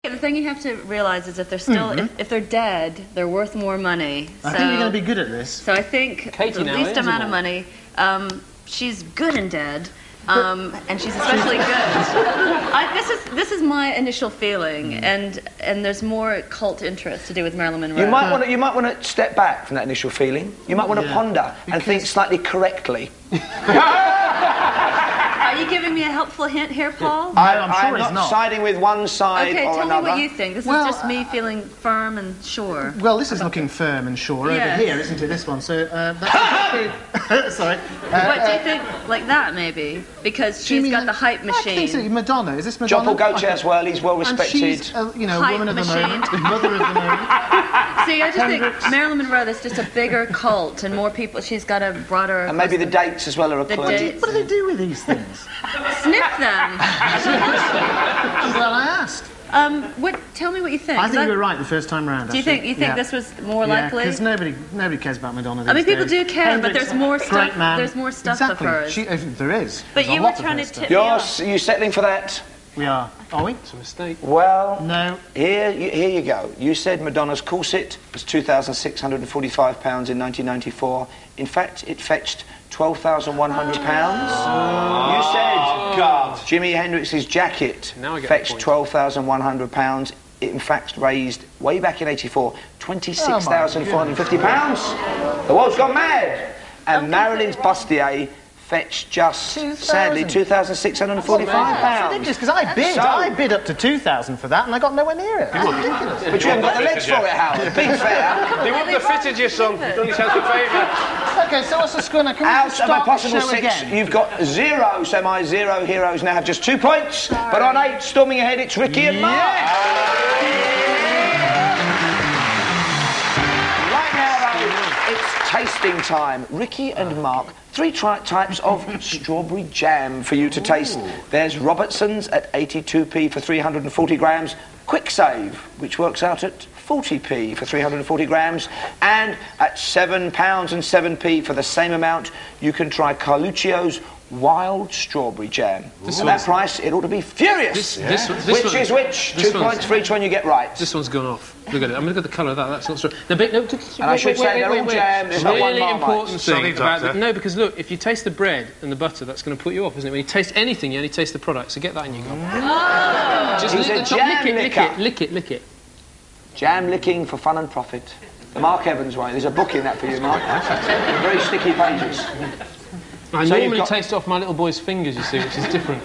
The thing you have to realise is if they're still, if they're dead, they're worth more money. I think you're going to be good at this. So I think the least amount of money. She's good and dead, and she's especially good. This is my initial feeling, and there's more cult interest to do with Marilyn Monroe. You might want to step back from that initial feeling. You might want to ponder and think slightly correctly. Are you giving me a helpful hint here, Paul? I'm not siding with one side or another. Okay, tell me what you think. This is just me feeling firm and sure. Well, this is looking firm and sure over here, isn't it, this one? So, that's... Sorry. What, do you think like that, maybe? Because she's got the hype machine. I think so. Madonna. Is this Madonna? John Paul Gaultier as well. He's well respected. And she's, woman of the moment. Mother of the moment. See, I just think Marilyn Monroe, there's just a bigger cult and more people. She's got a broader... And maybe the dates as well are a clue. What do they do with these things? Sniff them. Well, I asked. Tell me what you think. I think you were right the first time round. Do you think this was more likely? Because nobody cares about Madonna. I mean, people do care, but there's more stuff. Great man. There's more stuff of hers. There is. But you were trying to tip me off. You settling for that? We are. Are we? It's a mistake. Well, no. Here you go. You said Madonna's corset was £2,645 in 1994. In fact, it fetched £12,100. You said Jimi Hendrix's jacket fetched £12,100. It in fact raised, way back in '84, £26,450. The world's gone mad. And Marilyn's bustier fetched just, sadly, £2,645. That's ridiculous, because I bid up to 2,000 for that, and I got nowhere near it. That's ridiculous. But you haven't got the legs for it, Howard. Be fair. They wouldn't have fitted you, son. Done yourself a favour. Okay, so what's the score now? Can we Out of a possible show 6, again? you've got 0, so my 0 heroes now have just 2 points. But on 8, storming ahead, it's Ricky and Mark. Right now, though, it's tasting time. Ricky and Mark, 3 types of strawberry jam for you to taste. There's Robertson's at 82p for 340 grams, Quick Save, which works out at 40p for 340 grams, and at £7 and 7p for the same amount, you can try Carluccio's Wild Strawberry Jam. At that price, it ought to be furious. Which is which? 2 points for each one you get right. This one's gone off. Look at it. I mean, look at the colour of that. That's not strong. And I should say they're all jam. There's not one really Marmite. important thing about no, because look, if you taste the bread and the butter, that's going to put you off, isn't it? When you taste anything, you only taste the product. So get that in your gut. Just lick it. Jam licking for fun and profit. The Mark Evans way. There's a book in that for you, Mark. Very sticky pages. I normally taste it off my little boy's fingers, you see, which is different.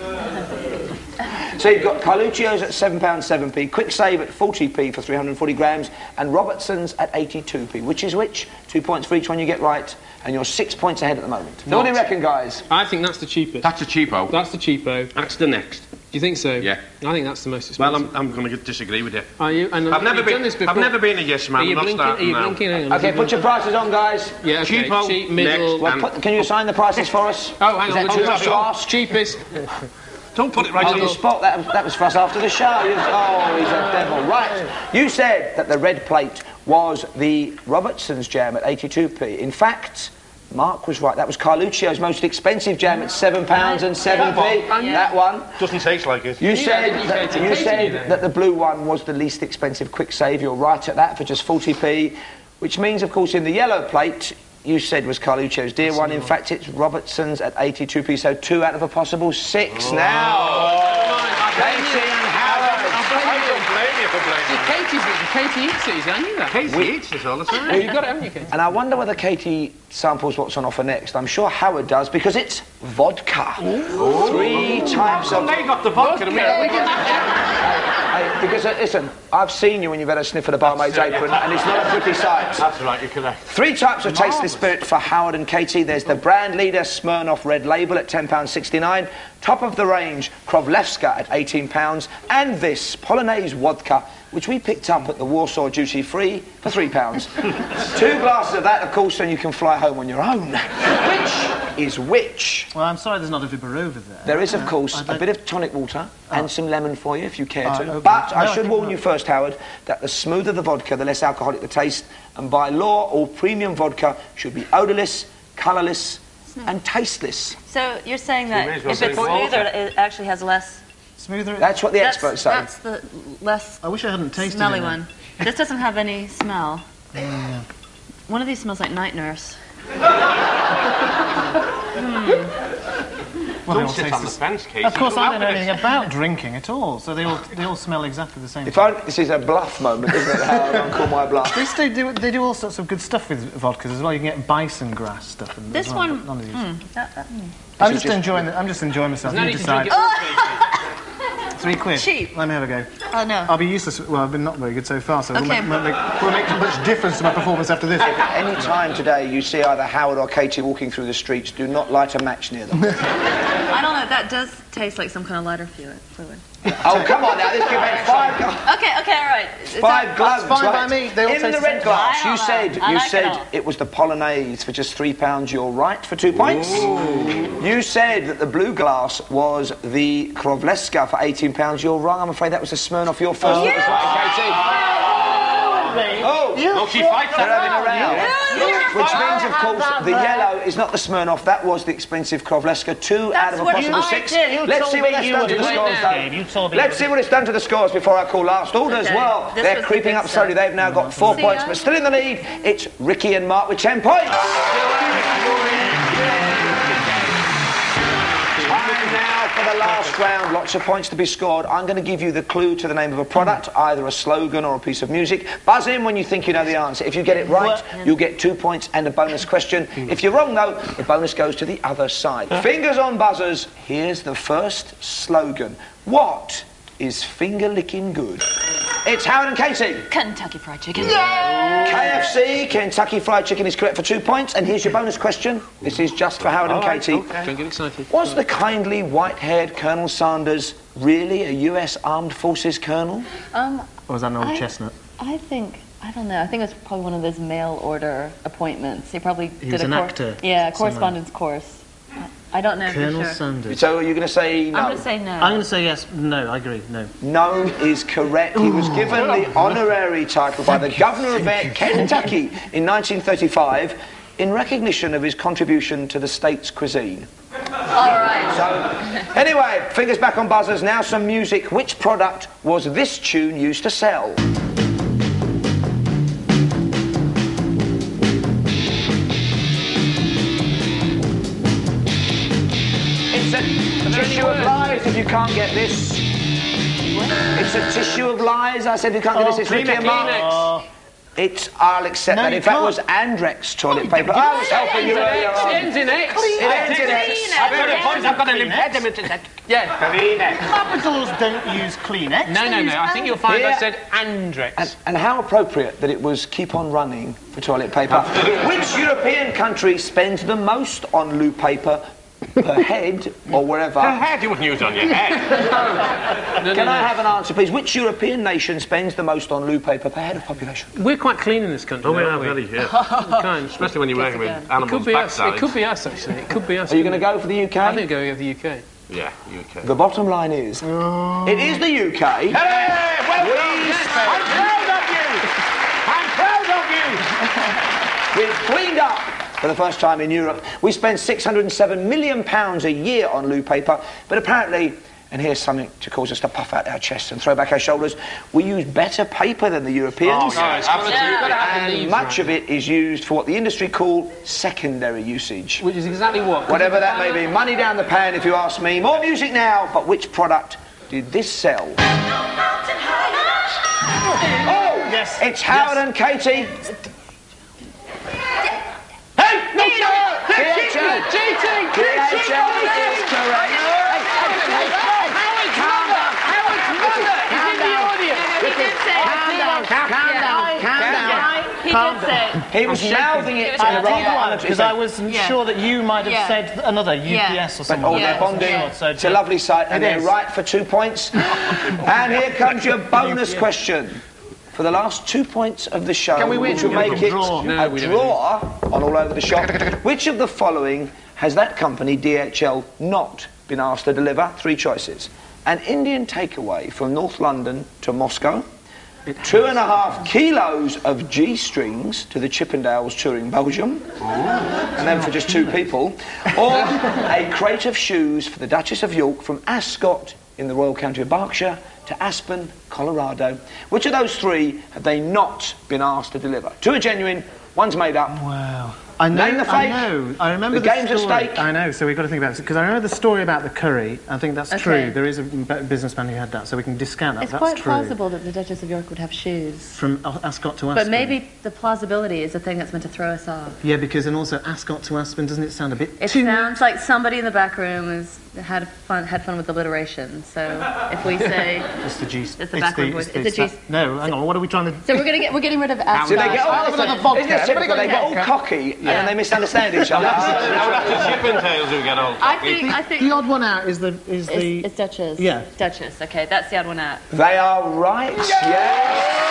So you've got Carluccio's at £7 7p, Quick Save at 40p for 340 grams, and Robertson's at 82p. Which is which? 2 points for each one you get right, and you're 6 points ahead at the moment. What do you reckon, guys? I think that's the cheapest. That's a cheapo. That's the cheapo. That's the next. Do you think so? Yeah. I think that's the most expensive. Well, I'm going to disagree with you. Are you? And I've never been a yes man. Are you blinking? Hang on. Okay, put your prices on, guys. Yeah, okay. Cheapo, Cheap, middle... Well, can you assign the prices for us? Oh, hang on. Is that too much? Cheapest. Don't put it right on the spot. That was for us after the show. Oh, he's a devil. Right. You said that the red plate was the Robertson's jam at 82p. In fact, Mark was right. That was Carluccio's most expensive jam at £7 and 7p. That one. Doesn't taste like it. You said that the blue one was the least expensive Quick Save. You're right at that for just 40p, which means, of course, in the yellow plate, you said was Carluccio's dear one. In fact, it's Robertson's at 82p, so 2 out of a possible 6 now. Katie and Howard. I don't blame you for blaming me. Katie eats it, I knew that. Katie eats this all the time. Well, you've got it, haven't you, Katie? And I wonder whether Katie samples what's on offer next. I'm sure Howard does, because it's vodka. Ooh. 3 types of... They got the vodka. Because, listen, I've seen you when you've had a sniff of the barmaid's apron, and it's not a pretty sight. That's right, you're correct. 3 types of Taste the Spirit for Howard and Katie. There's the brand leader Smirnoff Red Label at £10.69, top of the range Krovlevska at £18, and this Polonaise Vodka, which we picked up at the Warsaw Duty Free for £3. 2 glasses of that, of course, and you can fly home on your own. Which is which? Well, I'm sorry there's not a Vibber over there. There is, of course, a bit of tonic water and some lemon for you, if you care to. Okay. But I should warn you first, Howard, that the smoother the vodka, the less alcoholic the taste, and by law, all premium vodka should be odourless, colourless, and tasteless. So you're saying that if it's smoother, it actually has less Smoother. That's what the experts say. That's the less I wish I hadn't tasted smelly it. then. one. This doesn't have any smell. One of these smells like night nurse. Well, they all Don't sit taste on the the fence, Katie. Of course, Come I out don't know with anything it. about drinking at all, so they all smell exactly the same. If only this is a bluff moment, isn't it? How I call my bluff. They do all sorts of good stuff with vodkas as well. You can get bison grass stuff. And This as well, one, but none of these. This I'm is just enjoying myself. No You need to decide. drink it. £3. Cheap. Let me have a go. Oh no. I'll be useless. Well, I've been not very good so far, so Okay. it won't make much difference to my performance after this. Any time today you see either Howard or Katie walking through the streets, do not light a match near them. I don't know. That does taste like some kind of lighter fluid. Oh, come on now, this gives me 5 Okay, all right. Is 5 gloves. fine right. by me. They all In taste the the red same. glass, I you don't said know. I like it all. it was the Polonaise for just £3. You're right for 2 points. You said that the blue glass was the Krovleska for £18. You're wrong. I'm afraid that was the Smirnoff. Your first. Yeah. Katie. Oh, No, she fights they're that. having a row. Which means, of course, the yellow is not the Smirnoff. That was the expensive Krovleska. 2 out of a what possible I 6. did. You Let's see what that's done to the would've scores, won. You told though. me Let's see what it's done to the scores before I call last orders. Okay. Well, This they're was the creeping big up slowly. stuff. They've now got 4 See points, ya. but still in the lead. It's Ricky and Mark with 10 points. Time now for the last round. Lots of points to be scored. I'm going to give you the clue to the name of a product, either a slogan or a piece of music. Buzz in when you think you know the answer. If you get it right, you'll get 2 points and a bonus question. If you're wrong, though, the bonus goes to the other side. Fingers on buzzers. Here's the first slogan. What is finger-licking good? It's Howard and Katie. Kentucky Fried Chicken. KFC, Kentucky Fried Chicken is correct for 2 points. And here's your bonus question. This is just for Howard and Katie. Don't get excited. Was the kindly white-haired Colonel Sanders really a US Armed Forces colonel? Or was that an old chestnut? I don't know. I think it was probably one of those mail order appointments. He probably did was a an actor Yeah, a somewhere. correspondence course. I don't know Colonel for sure. Sanders. So are you going to say no? I'm going to say no. I'm going to say yes. No, I agree. No. No is correct. He was given the honorary title by the governor of Kentucky in 1935 in recognition of his contribution to the state's cuisine. All right. So, anyway, fingers back on buzzers. Now some music. Which product was this tune used to sell? It's a tissue of lies if you can't get this. It's a tissue of lies. I said if you can't get this. It's Ricky and Mark. It's, I'll accept No, that. you In fact, it can't. was Andrex toilet paper. I was helping you earlier on. It ends in X. It ends in X. I've got an impediment to that. Yeah. Labradors don't use Kleenex. No. I think you'll find I Here. said Andrex. And how appropriate that it was keep on running for toilet paper. Which European country spends the most on loo paper per head or wherever? Her head, you wouldn't use it on your head. Can I have an answer, please? Which European nation spends the most on loo paper per head of population? We're quite clean in this country. Oh, we though, are aren't very, yeah. Kind. Especially when you're working with again. It animals' could be us. It backsides. could be us, actually. It could be us. Are you going to go for the UK? I think go with the UK. Yeah, UK. The bottom line is, it is the UK. Hey, well done, yes. I'm proud of you. We've cleaned up for the first time in Europe. We spend £607 million a year on loo paper, but apparently, and here's something to cause us to puff out our chests and throw back our shoulders, we use better paper than the Europeans. Oh, yes, absolutely. And much of it is used for what the industry call secondary usage. Which is exactly what? Whatever that may be. Money down the pan, if you ask me. More music now, but which product did this sell? Oh, Yes. it's Howard and Katie. Hey, no, DHL. Cheating! DHL is correct. He did say. He was mouthing it I in a did rather one because I wasn't Yeah. sure that you might have Yeah. said another UPS Yeah. or But something. oh, Yeah. they're bonding. Yeah. So It's a lovely sight, and It they're is. right for 2 points. And here comes your bonus question. For the last 2 points of the show, Can we win? which will Yeah, we make can it draw. No, a we don't. draw on all over the shop, which of the following has that company, DHL, not been asked to deliver? 3 choices. An Indian takeaway from North London to Moscow, 2.5 kilos of G-strings to the Chippendales touring Belgium, and then for just 2 people, or a crate of shoes for the Duchess of York from Ascot in the Royal County of Berkshire to Aspen, Colorado. Which of those three have they not been asked to deliver? Two are genuine, one's made up. Wow. I know, Name the fake. I know. I remember The game's at story. stake. I know, so we've got to think about it. Because I remember the story about the curry. I think that's Okay. true. There is a businessman who had that, so we can discount that. It's that's quite true. plausible that the Duchess of York would have shoes. From Ascot to Aspen. But maybe the plausibility is the thing that's meant to throw us off. Yeah, because, and also Ascot to Aspen, doesn't it sound a bit It too... sounds like somebody in the back room had fun with alliteration. So if we say, It's the G... It's the backward voice. It's the G- No, hang on, what are we trying to... so we're getting rid of So Ascot. they get all, I'll have another vodka. isn't it typical? Everybody They get got all vodka. cocky and then they misunderstand each other. Now we'll have to chip and tails who get old. I think The odd one out is the... it's Duchess. Yeah. Duchess. Okay, that's the odd one out. They are right, yes.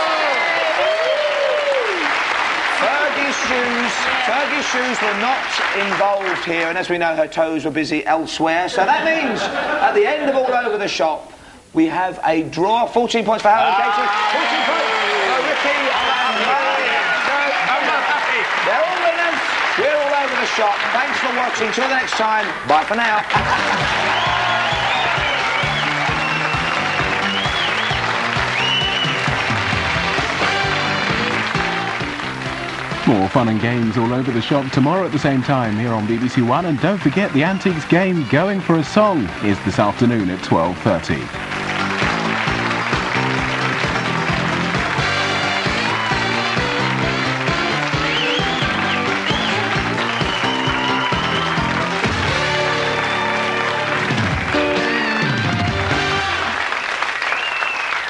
Fergie's shoes were not involved here, and as we know, her toes were busy elsewhere. So that means, at the end of All Over the Shop, we have a draw. 14 points for Howard Gator, 14 points for Ricky and Murray. They're all winners. We're All Over the Shop. Thanks for watching. Till the next time. Bye for now. More fun and games All Over the Shop tomorrow at the same time here on BBC One. And don't forget, the Antiques game Going for a Song is this afternoon at 12:30.